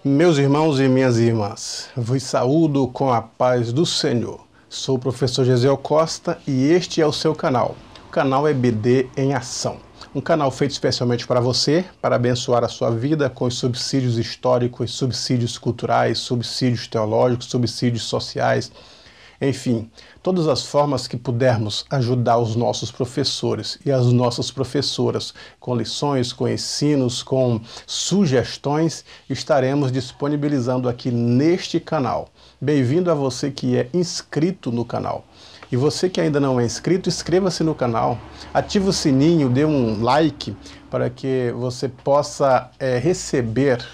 Meus irmãos e minhas irmãs, vos saúdo com a paz do Senhor. Sou o professor Gesiel Costa e este é o seu canal, o canal EBD em Ação. Um canal feito especialmente para você, para abençoar a sua vida com os subsídios históricos, subsídios culturais, subsídios teológicos, subsídios sociais, enfim, todas as formas que pudermos ajudar os nossos professores e as nossas professoras com lições, com ensinos, com sugestões, estaremos disponibilizando aqui neste canal. Bem-vindo a você que é inscrito no canal. E você que ainda não é inscrito, inscreva-se no canal, ative o sininho, dê um like para que você possa receber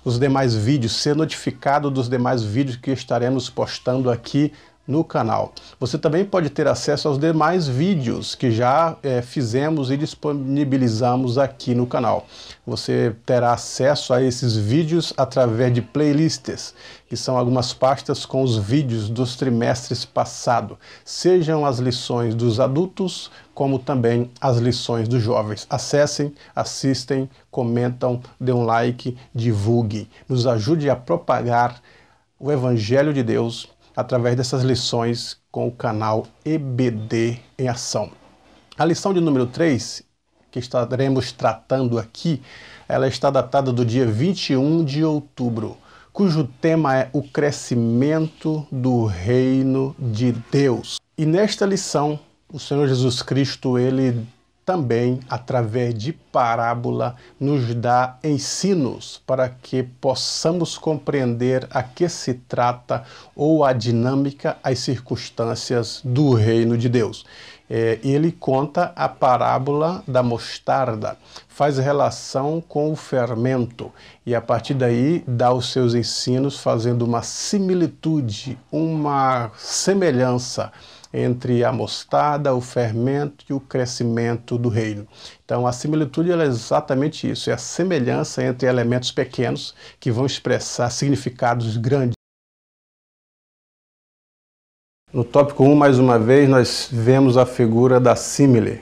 os demais vídeos, ser notificado dos demais vídeos que estaremos postando aqui no canal. Você também pode ter acesso aos demais vídeos que já fizemos e disponibilizamos aqui no canal. Você terá acesso a esses vídeos através de playlists, que são algumas pastas com os vídeos dos trimestres passados, sejam as lições dos adultos, como também as lições dos jovens. Acessem, assistem, comentam, dê um like, divulgue, nos ajude a propagar o Evangelho de Deus através dessas lições com o canal EBD em Ação. A lição de número 3, que estaremos tratando aqui, ela está datada do dia 21 de outubro, cujo tema é o crescimento do reino de Deus. E nesta lição, o Senhor Jesus Cristo, ele também, através de parábola, nos dá ensinos para que possamos compreender a que se trata ou a dinâmica, as circunstâncias do reino de Deus. Ele conta a parábola da mostarda, faz relação com o fermento e a partir daí dá os seus ensinos fazendo uma similitude, uma semelhança entre a mostarda, o fermento e o crescimento do reino. Então a similitude é exatamente isso, é a semelhança entre elementos pequenos que vão expressar significados grandes. No tópico 1, mais uma vez, nós vemos a figura da símile.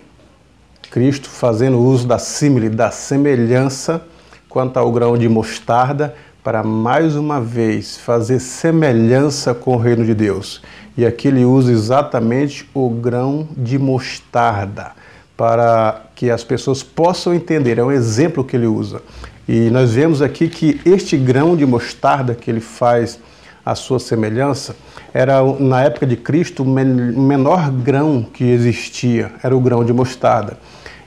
Cristo fazendo uso da símile, da semelhança quanto ao grão de mostarda, para mais uma vez fazer semelhança com o reino de Deus. E aqui ele usa exatamente o grão de mostarda, para que as pessoas possam entender, é um exemplo que ele usa. E nós vemos aqui que este grão de mostarda que ele faz a sua semelhança, era na época de Cristo o menor grão que existia, era o grão de mostarda.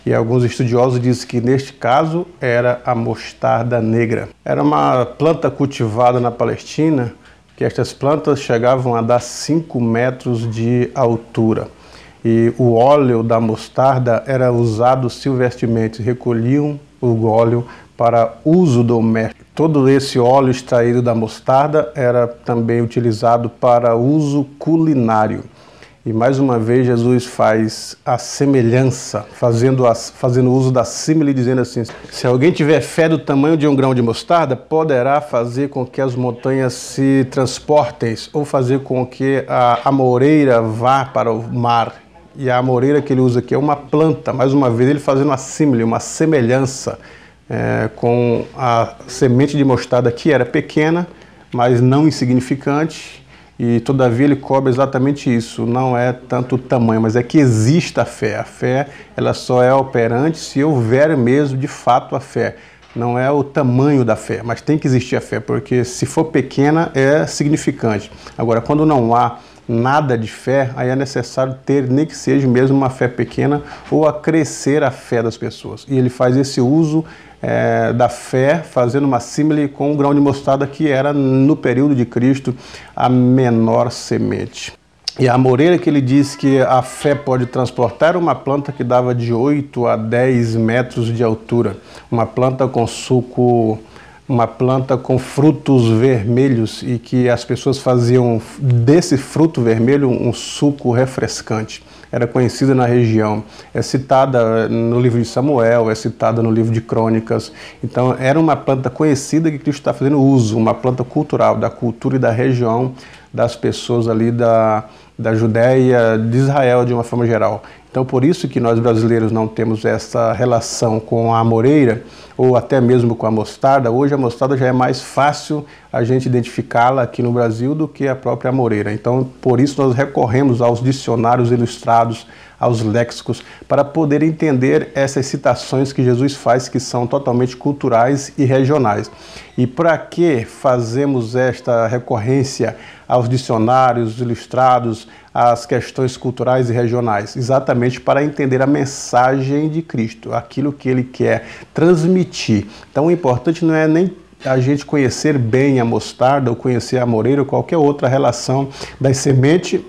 E alguns estudiosos dizem que neste caso era a mostarda negra. Era uma planta cultivada na Palestina, que estas plantas chegavam a dar 5 metros de altura. E o óleo da mostarda era usado silvestremente, recolhiam o óleo para uso doméstico. Todo esse óleo extraído da mostarda era também utilizado para uso culinário. E mais uma vez Jesus faz a semelhança, fazendo uso da símile, dizendo assim: se alguém tiver fé do tamanho de um grão de mostarda, poderá fazer com que as montanhas se transportem, ou fazer com que a amoreira vá para o mar. E a amoreira que ele usa aqui é uma planta, mais uma vez ele fazendo uma símile, uma semelhança com a semente de mostarda, que era pequena, mas não insignificante. E todavia ele cobre exatamente isso, não é tanto o tamanho, mas é que existe a fé. A fé, ela só é operante se houver mesmo de fato a fé. Não é o tamanho da fé, mas tem que existir a fé, porque se for pequena é significante. Agora, quando não há nada de fé, aí é necessário ter, nem que seja mesmo uma fé pequena, ou acrescer a fé das pessoas. E ele faz esse uso da fé, fazendo uma símile com o grão de mostarda, que era, no período de Cristo, a menor semente. E a amoreira que ele diz que a fé pode transportar era uma planta que dava de 8 a 10 metros de altura. Uma planta com suco, uma planta com frutos vermelhos, e que as pessoas faziam desse fruto vermelho um suco refrescante. Era conhecida na região, é citada no livro de Samuel, é citada no livro de Crônicas. Então era uma planta conhecida que Cristo está fazendo uso, uma planta cultural, da cultura e da região das pessoas ali da Judéia, de Israel de uma forma geral. Então, por isso que nós brasileiros não temos essa relação com a amoreira, ou até mesmo com a mostarda. Hoje a mostarda já é mais fácil a gente identificá-la aqui no Brasil do que a própria amoreira. Então, por isso nós recorremos aos dicionários ilustrados, aos léxicos, para poder entender essas citações que Jesus faz, que são totalmente culturais e regionais. E para que fazemos esta recorrência aos dicionários ilustrados, às questões culturais e regionais? Exatamente para entender a mensagem de Cristo, aquilo que ele quer transmitir. Então, o importante não é nem a gente conhecer bem a mostarda, ou conhecer a amoreira, ou qualquer outra relação das sementes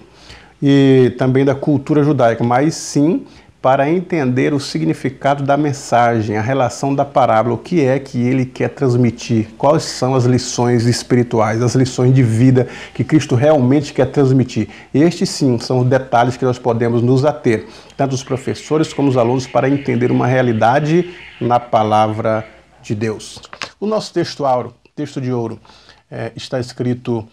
e também da cultura judaica, mas sim para entender o significado da mensagem, a relação da parábola, o que é que ele quer transmitir, quais são as lições espirituais, as lições de vida que Cristo realmente quer transmitir. Estes sim são os detalhes que nós podemos nos ater, tanto os professores como os alunos, para entender uma realidade na palavra de Deus. O nosso texto áureo, texto de ouro, está escrito: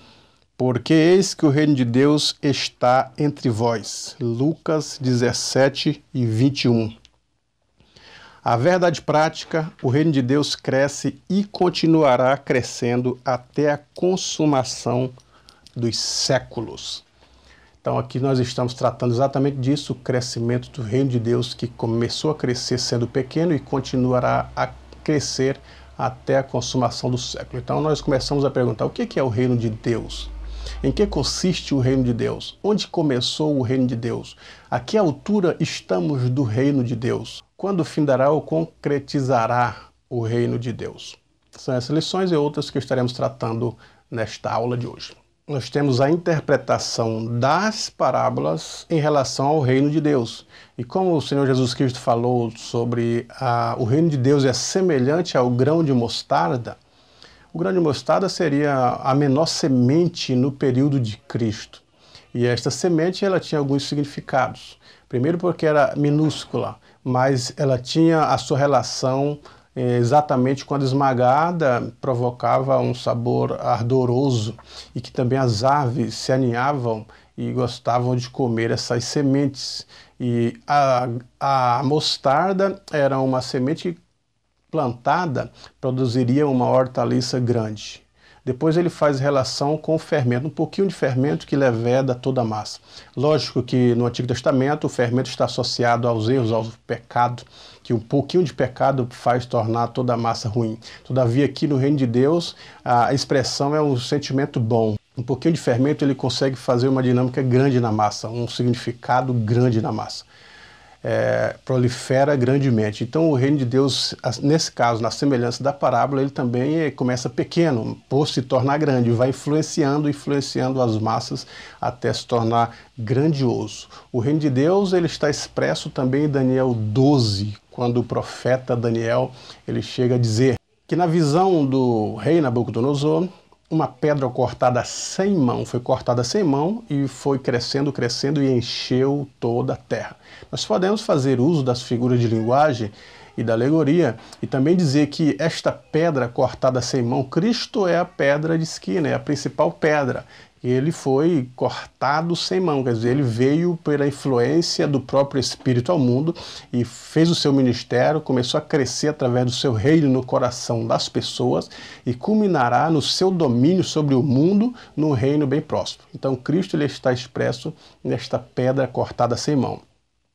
porque eis que o reino de Deus está entre vós. Lucas 17 e 21. A verdade prática, o reino de Deus cresce e continuará crescendo até a consumação dos séculos. Então aqui nós estamos tratando exatamente disso, o crescimento do reino de Deus, que começou a crescer sendo pequeno e continuará a crescer até a consumação do século. Então nós começamos a perguntar: o que é o reino de Deus? Em que consiste o reino de Deus? Onde começou o reino de Deus? A que altura estamos do reino de Deus? Quando findará ou concretizará o reino de Deus? São essas lições e outras que estaremos tratando nesta aula de hoje. Nós temos a interpretação das parábolas em relação ao reino de Deus. E como o Senhor Jesus Cristo falou sobre o reino de Deus é semelhante ao grão de mostarda, o grão de mostarda seria a menor semente no período de Cristo. E esta semente ela tinha alguns significados. Primeiro porque era minúscula, mas ela tinha a sua relação exatamente quando esmagada provocava um sabor ardoroso, e que também as aves se aninhavam e gostavam de comer essas sementes. E a mostarda era uma semente plantada, produziria uma hortaliça grande. Depois ele faz relação com o fermento, um pouquinho de fermento que leveda toda a massa. Lógico que no Antigo Testamento o fermento está associado aos erros, ao pecado, que um pouquinho de pecado faz tornar toda a massa ruim. Todavia aqui no reino de Deus a expressão é um sentimento bom. Um pouquinho de fermento ele consegue fazer uma dinâmica grande na massa, um significado grande na massa. Prolifera grandemente. Então o reino de Deus, nesse caso, na semelhança da parábola, ele também começa pequeno, por se tornar grande, vai influenciando as massas até se tornar grandioso. O reino de Deus ele está expresso também em Daniel 12, quando o profeta Daniel ele chega a dizer que na visão do rei Nabucodonosor, uma pedra cortada sem mão, foi cortada sem mão e foi crescendo, crescendo e encheu toda a terra. Nós podemos fazer uso das figuras de linguagem e da alegoria e também dizer que esta pedra cortada sem mão, Cristo é a pedra de esquina, é a principal pedra. Ele foi cortado sem mão, quer dizer, ele veio pela influência do próprio Espírito ao mundo e fez o seu ministério, começou a crescer através do seu reino no coração das pessoas e culminará no seu domínio sobre o mundo no reino bem próximo. Então Cristo ele está expresso nesta pedra cortada sem mão.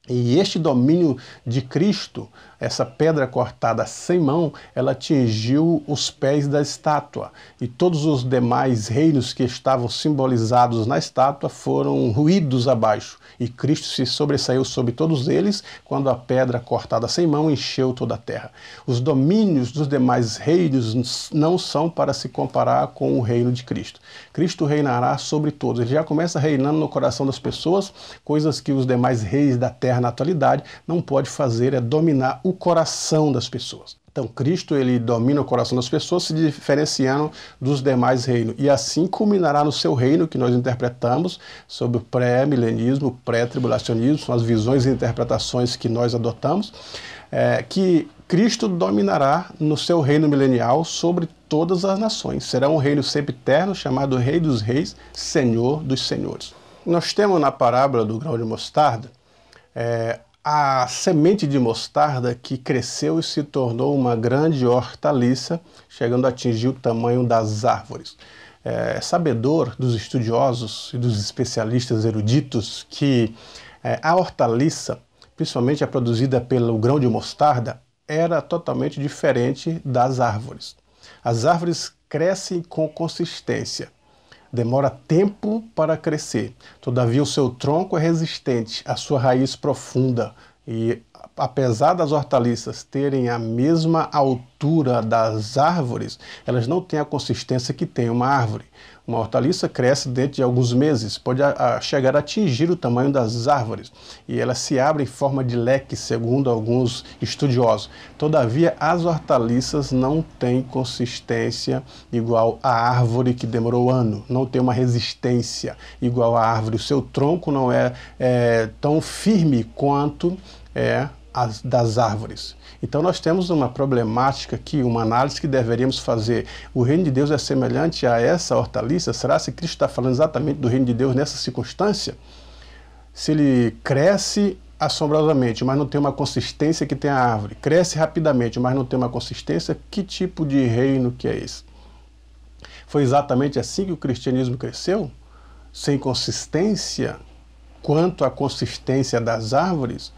E este domínio de Cristo, essa pedra cortada sem mão, ela atingiu os pés da estátua. E todos os demais reinos que estavam simbolizados na estátua foram ruídos abaixo. E Cristo se sobressaiu sobre todos eles quando a pedra cortada sem mão encheu toda a terra. Os domínios dos demais reinos não são para se comparar com o reino de Cristo. Cristo reinará sobre todos. Ele já começa reinando no coração das pessoas, coisas que os demais reis da terra na atualidade não pode fazer, é dominar o coração das pessoas. Então Cristo ele domina o coração das pessoas, se diferenciando dos demais reinos, e assim culminará no seu reino, que nós interpretamos sobre o pré-milenismo, o pré-tribulacionismo, são as visões e interpretações que nós adotamos, que Cristo dominará no seu reino milenial sobre todas as nações. Será um reino sempre eterno, chamado Rei dos Reis, Senhor dos Senhores. Nós temos na parábola do grão de mostarda a semente de mostarda que cresceu e se tornou uma grande hortaliça, chegando a atingir o tamanho das árvores. É sabedor dos estudiosos e dos especialistas eruditos que a hortaliça, principalmente a produzida pelo grão de mostarda, era totalmente diferente das árvores. As árvores crescem com consistência. Demora tempo para crescer, todavia o seu tronco é resistente, a sua raiz profunda e, apesar das hortaliças terem a mesma altura das árvores, elas não têm a consistência que tem uma árvore. Uma hortaliça cresce dentro de alguns meses, pode chegar a atingir o tamanho das árvores, e ela se abre em forma de leque, segundo alguns estudiosos. Todavia, as hortaliças não têm consistência igual à árvore que demorou ano, não tem uma resistência igual à árvore. O seu tronco não é tão firme quanto as das árvores. Então nós temos uma problemática aqui, uma análise que deveríamos fazer. O reino de Deus é semelhante a essa hortaliça? Será que Cristo está falando exatamente do reino de Deus nessa circunstância? Se ele cresce assombrosamente, mas não tem uma consistência que tem a árvore, cresce rapidamente, mas não tem uma consistência, que tipo de reino que é esse? Foi exatamente assim que o cristianismo cresceu? Sem consistência quanto à consistência das árvores?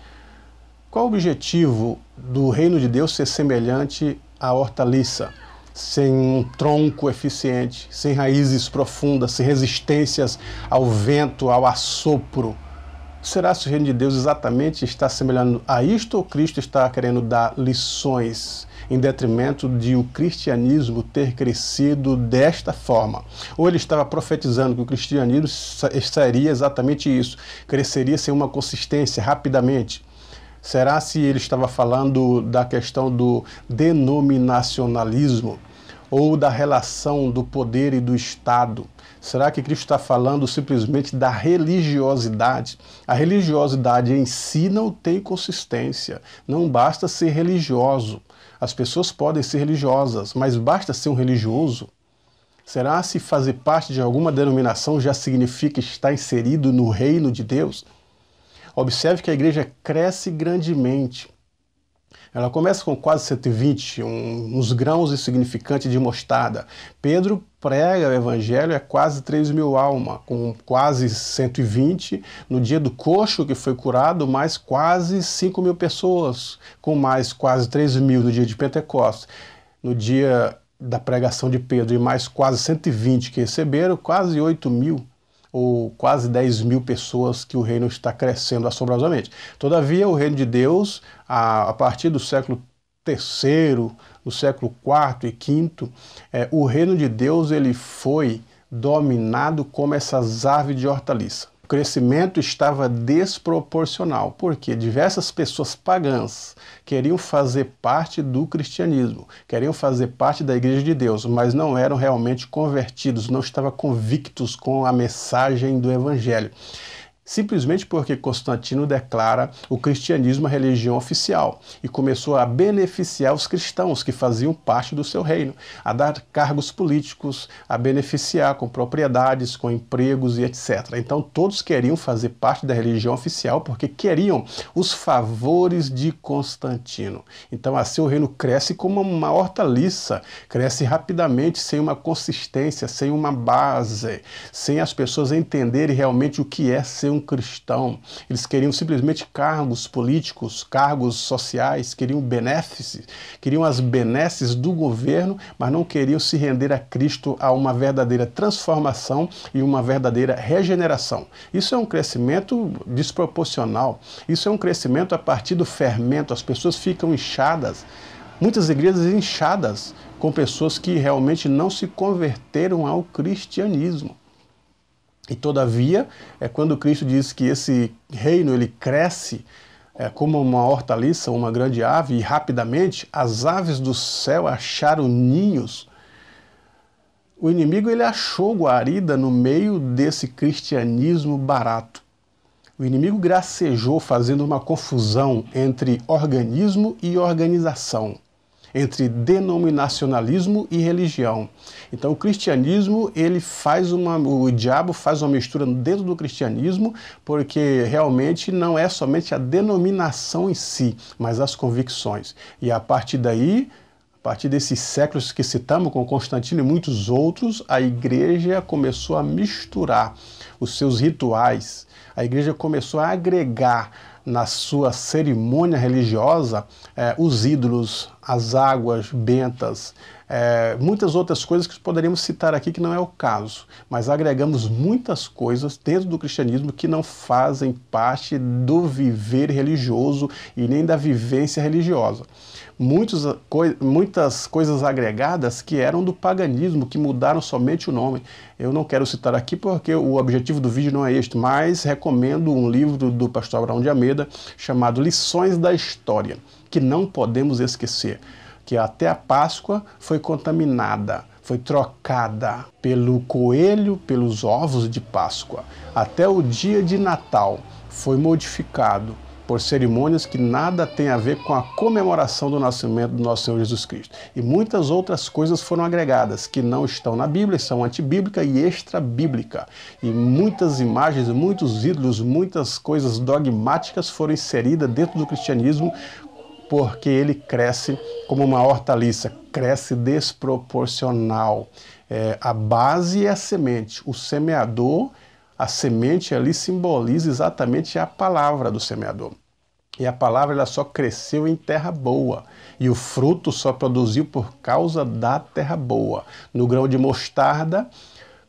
Qual o objetivo do reino de Deus ser semelhante à hortaliça? Sem um tronco eficiente, sem raízes profundas, sem resistências ao vento, ao assopro. Será que o reino de Deus exatamente está semelhando a isto, ou Cristo está querendo dar lições em detrimento de o cristianismo ter crescido desta forma? Ou ele estava profetizando que o cristianismo seria exatamente isso, cresceria sem uma consistência rapidamente? Será se ele estava falando da questão do denominacionalismo ou da relação do poder e do Estado? Será que Cristo está falando simplesmente da religiosidade? A religiosidade em si não tem consistência, não basta ser religioso. As pessoas podem ser religiosas, mas basta ser um religioso? Será se fazer parte de alguma denominação já significa estar inserido no reino de Deus? Observe que a igreja cresce grandemente. Ela começa com quase 120, uns grãos insignificantes de mostarda. Pedro prega o evangelho a quase 3.000 almas, com quase 120. No dia do coxo que foi curado, mais quase 5.000 pessoas, com mais quase 3.000 no dia de Pentecostes. No dia da pregação de Pedro, e mais quase 120 que receberam, quase 8.000. Ou quase 10.000 pessoas que o reino está crescendo assombrosamente. Todavia, o reino de Deus, a partir do século III, do século IV e V, o reino de Deus ele foi dominado como essas aves de hortaliça. O crescimento estava desproporcional, porque diversas pessoas pagãs queriam fazer parte do cristianismo, queriam fazer parte da igreja de Deus, mas não eram realmente convertidos, não estavam convictos com a mensagem do evangelho. Simplesmente porque Constantino declara o cristianismo a religião oficial e começou a beneficiar os cristãos que faziam parte do seu reino, a dar cargos políticos, a beneficiar com propriedades, com empregos e etc. Então todos queriam fazer parte da religião oficial porque queriam os favores de Constantino. Então assim o reino cresce como uma hortaliça, cresce rapidamente, sem uma consistência, sem uma base, sem as pessoas entenderem realmente o que é ser um cristão. Eles queriam simplesmente cargos políticos, cargos sociais, queriam benefícios, queriam as benesses do governo, mas não queriam se render a Cristo, a uma verdadeira transformação e uma verdadeira regeneração. Isso é um crescimento desproporcional. Isso é um crescimento a partir do fermento. As pessoas ficam inchadas. Muitas igrejas inchadas com pessoas que realmente não se converteram ao cristianismo. E todavia, quando Cristo diz que esse reino ele cresce como uma hortaliça, uma grande ave, e rapidamente as aves do céu acharam ninhos, o inimigo ele achou guarida no meio desse cristianismo barato. O inimigo gracejou fazendo uma confusão entre organismo e organização. entre denominacionalismo e religião. Então o cristianismo, o diabo faz uma mistura dentro do cristianismo, porque realmente não é somente a denominação em si, mas as convicções. E a partir daí, a partir desses séculos que citamos, com Constantino e muitos outros, a igreja começou a misturar os seus rituais, a igreja começou a agregar na sua cerimônia religiosa os ídolos, as águas bentas, muitas outras coisas que poderíamos citar aqui que não é o caso, mas agregamos muitas coisas dentro do cristianismo que não fazem parte do viver religioso e nem da vivência religiosa. Muitas coisas agregadas que eram do paganismo, que mudaram somente o nome. Eu não quero citar aqui porque o objetivo do vídeo não é este, mas recomendo um livro do pastor Abraão de Almeida chamado Lições da História, que não podemos esquecer, que até a Páscoa foi contaminada, foi trocada pelo coelho, pelos ovos de Páscoa. Até o dia de Natal foi modificado por cerimônias que nada tem a ver com a comemoração do nascimento do nosso Senhor Jesus Cristo. E muitas outras coisas foram agregadas, que não estão na Bíblia, são antibíblica e extra-bíblica. E muitas imagens, muitos ídolos, muitas coisas dogmáticas foram inseridas dentro do cristianismo, porque ele cresce como uma hortaliça, cresce desproporcional. A base é a semente, o semeador. A semente ali simboliza exatamente a palavra do semeador. E a palavra ela só cresceu em terra boa. E o fruto só produziu por causa da terra boa. No grão de mostarda,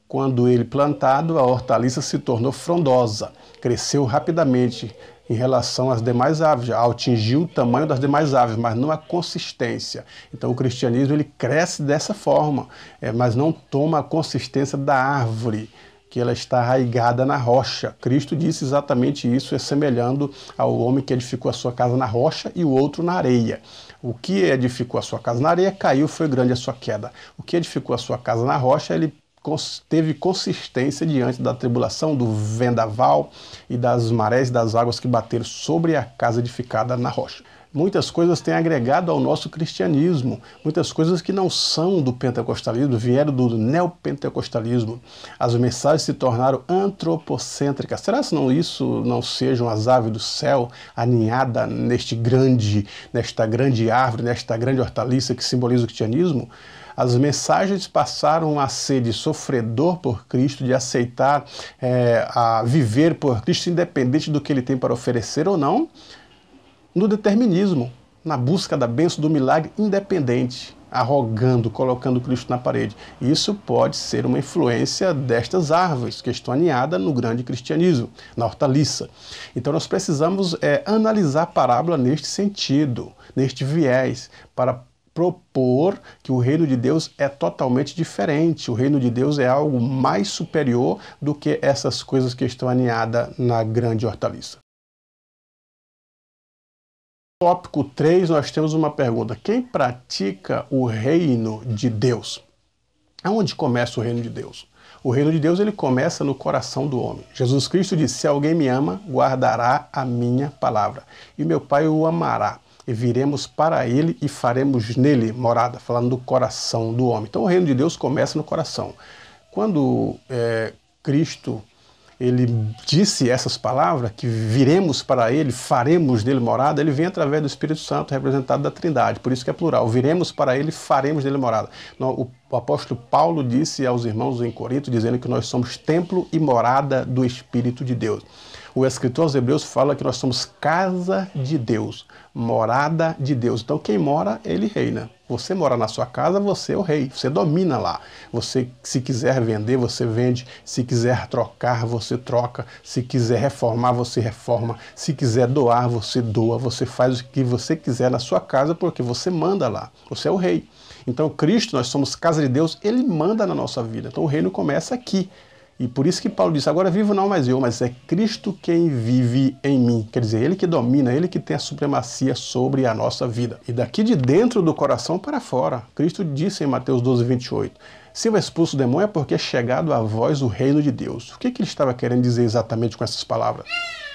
quando ele plantado, a hortaliça se tornou frondosa. Cresceu rapidamente em relação às demais árvores, atingiu o tamanho das demais árvores, mas não a consistência. Então o cristianismo ele cresce dessa forma, mas não toma a consistência da árvore, que ela está arraigada na rocha. Cristo disse exatamente isso, assemelhando ao homem que edificou a sua casa na rocha e o outro na areia. O que edificou a sua casa na areia caiu, foi grande a sua queda. O que edificou a sua casa na rocha, ele teve consistência diante da tribulação, do vendaval e das marés das águas que bateram sobre a casa edificada na rocha. Muitas coisas têm agregado ao nosso cristianismo, muitas coisas que não são do pentecostalismo, vieram do neopentecostalismo. As mensagens se tornaram antropocêntricas. Será que isso não sejam as aves do céu aninhadas nesta grande árvore, nesta grande hortaliça que simboliza o cristianismo? As mensagens passaram a ser de sofredor por Cristo, de aceitar a viver por Cristo, independente do que ele tem para oferecer ou não, no determinismo, na busca da bênção do milagre independente, arrogando, colocando Cristo na parede. Isso pode ser uma influência destas árvores que estão aninhadas no grande cristianismo, na hortaliça. Então nós precisamos analisar a parábola neste sentido, neste viés, para propor que o reino de Deus é totalmente diferente. O reino de Deus é algo mais superior do que essas coisas que estão aninhadas na grande hortaliça. Tópico 3, nós temos uma pergunta. Quem pratica o reino de Deus? Aonde começa o reino de Deus? O reino de Deus ele começa no coração do homem. Jesus Cristo disse, se alguém me ama, guardará a minha palavra. E meu Pai o amará. E viremos para ele e faremos nele morada, falando do coração do homem. Então o reino de Deus começa no coração. Quando Cristo ele disse essas palavras, que viremos para ele, faremos nele morada, ele vem através do Espírito Santo, representado da Trindade, por isso que é plural, viremos para ele, faremos nele morada. O apóstolo Paulo disse aos irmãos em Corinto, dizendo que nós somos templo e morada do Espírito de Deus. O escritor aos Hebreus fala que nós somos casa de Deus, morada de Deus. Então quem mora, ele reina. Você mora na sua casa, você é o rei, você domina lá. Você, se quiser vender, você vende. Se quiser trocar, você troca. Se quiser reformar, você reforma. Se quiser doar, você doa. Você faz o que você quiser na sua casa, porque você manda lá. Você é o rei. Então Cristo, nós somos casa de Deus, ele manda na nossa vida. Então o reino começa aqui. E por isso que Paulo disse, agora vivo não mais eu, mas é Cristo quem vive em mim. Quer dizer, ele que domina, ele que tem a supremacia sobre a nossa vida. E daqui de dentro do coração para fora. Cristo disse em Mateus 12, 28, se eu expulso o demônio é porque é chegado a vós o reino de Deus. O que ele estava querendo dizer exatamente com essas palavras?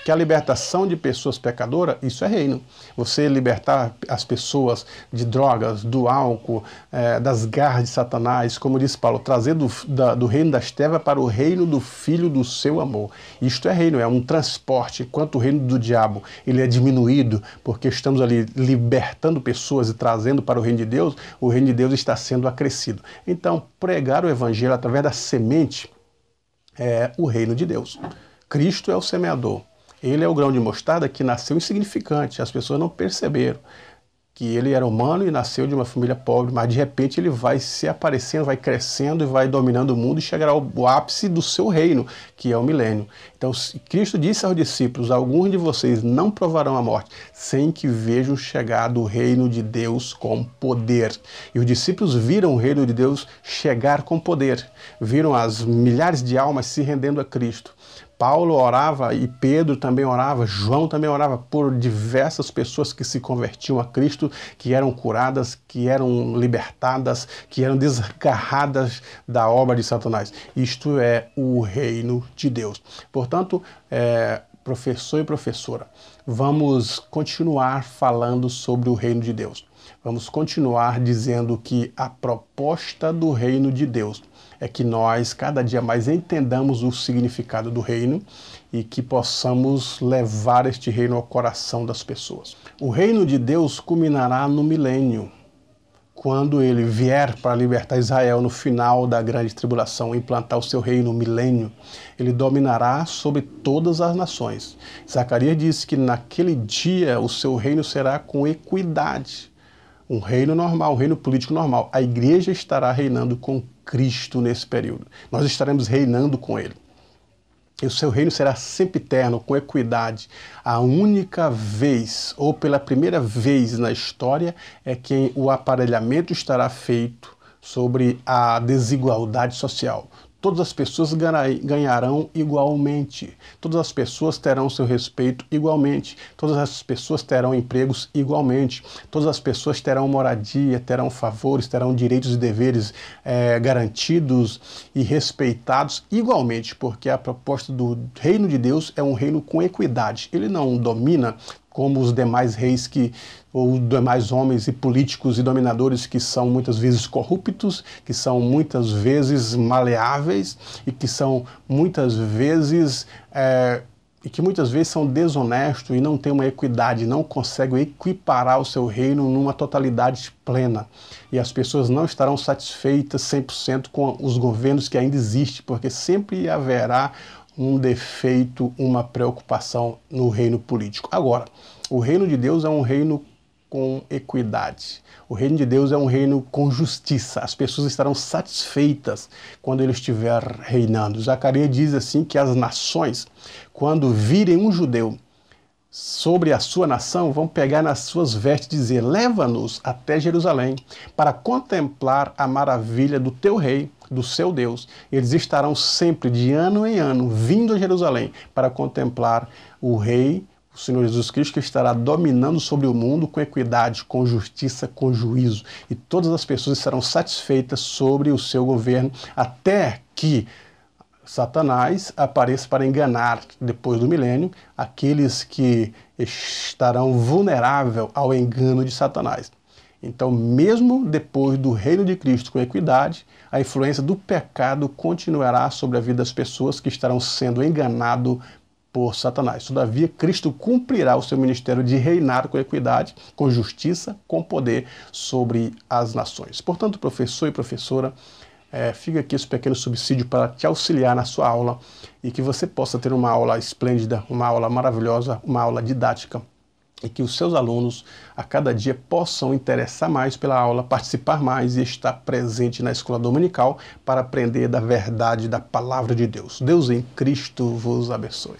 Que a libertação de pessoas pecadoras, isso é reino. Você libertar as pessoas de drogas, do álcool, das garras de Satanás, como disse Paulo, trazer do reino das trevas para o reino do Filho do seu amor. Isto é reino, é um transporte. Enquanto o reino do diabo ele é diminuído, porque estamos ali libertando pessoas e trazendo para o reino de Deus, o reino de Deus está sendo acrescido. Então, pregar o evangelho através da semente é o reino de Deus. Cristo é o semeador. Ele é o grão de mostarda que nasceu insignificante. As pessoas não perceberam que ele era humano e nasceu de uma família pobre, mas de repente ele vai se aparecendo, vai crescendo e vai dominando o mundo e chegará ao ápice do seu reino, que é o milênio. Então Cristo disse aos discípulos: alguns de vocês não provarão a morte, sem que vejam chegar do reino de Deus com poder. E os discípulos viram o reino de Deus chegar com poder, viram as milhares de almas se rendendo a Cristo. Paulo orava e Pedro também orava, João também orava por diversas pessoas que se convertiam a Cristo, que eram curadas, que eram libertadas, que eram desgarradas da obra de Satanás. Isto é o reino de Deus. Portanto, professor e professora, vamos continuar falando sobre o reino de Deus. Vamos continuar dizendo que a proposta do reino de Deus é que nós cada dia mais entendamos o significado do reino e que possamos levar este reino ao coração das pessoas. O reino de Deus culminará no milênio, quando ele vier para libertar Israel no final da grande tribulação, implantar o seu reino, o milênio. Ele dominará sobre todas as nações. Zacarias disse que naquele dia o seu reino será com equidade. Um reino normal, um reino político normal. A igreja estará reinando com Cristo nesse período. Nós estaremos reinando com ele. E o seu reino será sempre eterno, com equidade. A única vez, ou pela primeira vez na história, é que o aparelhamento estará feito sobre a desigualdade social. Todas as pessoas ganharão igualmente. Todas as pessoas terão seu respeito igualmente. Todas as pessoas terão empregos igualmente. Todas as pessoas terão moradia, terão favores, terão direitos e deveres garantidos e respeitados igualmente, porque a proposta do reino de Deus é um reino com equidade. Ele não domina como os demais reis ou demais homens e políticos e dominadores que são muitas vezes corruptos, que são muitas vezes maleáveis e que são muitas vezes são desonestos e não têm uma equidade, não conseguem equiparar o seu reino numa totalidade plena. E as pessoas não estarão satisfeitas 100% com os governos que ainda existem, porque sempre haverá um defeito, uma preocupação no reino político. Agora, o reino de Deus é um reino com equidade. O reino de Deus é um reino com justiça. As pessoas estarão satisfeitas quando ele estiver reinando. Zacarias diz assim que as nações, quando virem um judeu sobre a sua nação, vão pegar nas suas vestes e dizer: leva-nos até Jerusalém para contemplar a maravilha do teu rei, do seu Deus. Eles estarão sempre, de ano em ano, vindo a Jerusalém para contemplar o rei, o Senhor Jesus Cristo, que estará dominando sobre o mundo com equidade, com justiça, com juízo. E todas as pessoas estarão satisfeitas sobre o seu governo, até que Satanás apareça para enganar, depois do milênio, aqueles que estarão vulneráveis ao engano de Satanás. Então, mesmo depois do reino de Cristo com equidade, a influência do pecado continuará sobre a vida das pessoas que estarão sendo enganadas por Satanás. Todavia, Cristo cumprirá o seu ministério de reinar com equidade, com justiça, com poder sobre as nações. Portanto, professor e professora, fica aqui esse pequeno subsídio para te auxiliar na sua aula e que você possa ter uma aula esplêndida, uma aula maravilhosa, uma aula didática, e que os seus alunos a cada dia possam interessar mais pela aula, participar mais e estar presente na escola dominical para aprender da verdade da palavra de Deus. Deus em Cristo vos abençoe.